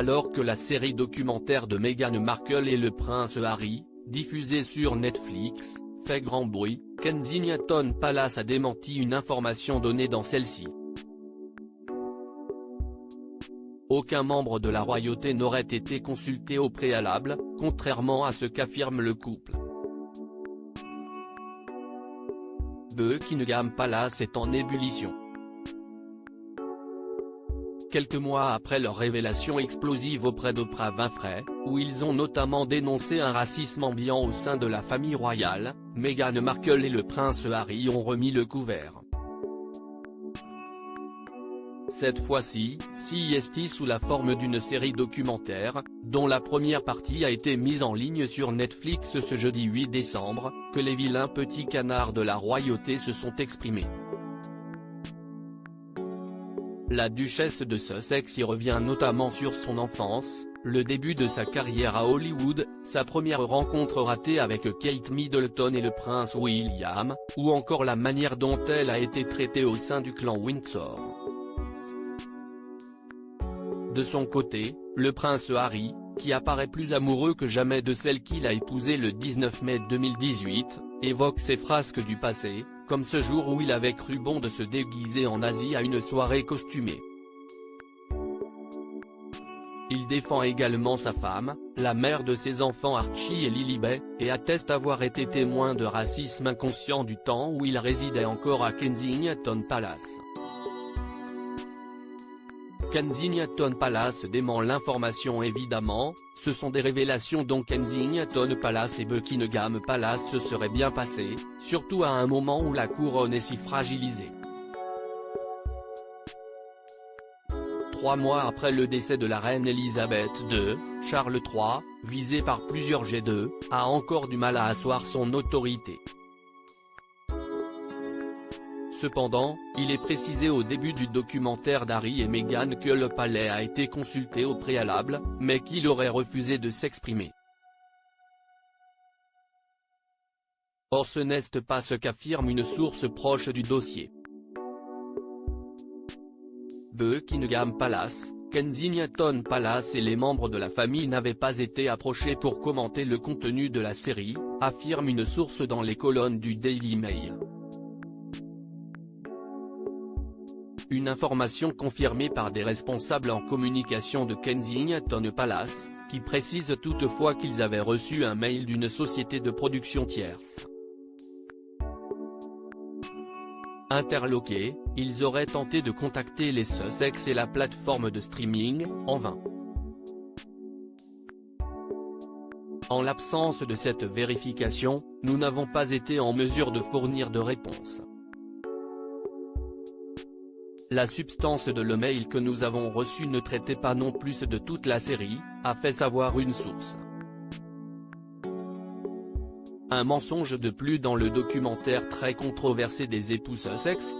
Alors que la série documentaire de Meghan Markle et le prince Harry, diffusée sur Netflix, fait grand bruit, Kensington Palace a démenti une information donnée dans celle-ci. Aucun membre de la royauté n'aurait été consulté au préalable, contrairement à ce qu'affirme le couple. Buckingham Palace est en ébullition. Quelques mois après leur révélation explosive auprès d'Oprah Winfrey, où ils ont notamment dénoncé un racisme ambiant au sein de la famille royale, Meghan Markle et le prince Harry ont remis le couvert. Cette fois-ci, CST sous la forme d'une série documentaire, dont la première partie a été mise en ligne sur Netflix ce jeudi 8 décembre, que les vilains petits canards de la royauté se sont exprimés. La duchesse de Sussex y revient notamment sur son enfance, le début de sa carrière à Hollywood, sa première rencontre ratée avec Kate Middleton et le prince William, ou encore la manière dont elle a été traitée au sein du clan Windsor. De son côté, le prince Harry, qui apparaît plus amoureux que jamais de celle qu'il a épousée le 19 mai 2018, évoque ses frasques du passé, comme ce jour où il avait cru bon de se déguiser en Asie à une soirée costumée. Il défend également sa femme, la mère de ses enfants Archie et Lilibet, et atteste avoir été témoin de racisme inconscient du temps où il résidait encore à Kensington Palace. Kensington Palace dément l'information évidemment, ce sont des révélations dont Kensington Palace et Buckingham Palace se seraient bien passés, surtout à un moment où la couronne est si fragilisée. 3 mois après le décès de la reine Elisabeth II, Charles III, visé par plusieurs G2, a encore du mal à asseoir son autorité. Cependant, il est précisé au début du documentaire d'Harry et Meghan que le palais a été consulté au préalable, mais qu'il aurait refusé de s'exprimer. Or ce n'est pas ce qu'affirme une source proche du dossier. Buckingham Palace, Kensington Palace et les membres de la famille n'avaient pas été approchés pour commenter le contenu de la série, affirme une source dans les colonnes du Daily Mail. Une information confirmée par des responsables en communication de Kensington Palace, qui précise toutefois qu'ils avaient reçu un mail d'une société de production tierce. Interloqués, ils auraient tenté de contacter les Sussex et la plateforme de streaming, en vain. En l'absence de cette vérification, nous n'avons pas été en mesure de fournir de réponse. La substance de le mail que nous avons reçu ne traitait pas non plus de toute la série, a fait savoir une source. Un mensonge de plus dans le documentaire très controversé des époux Sussex,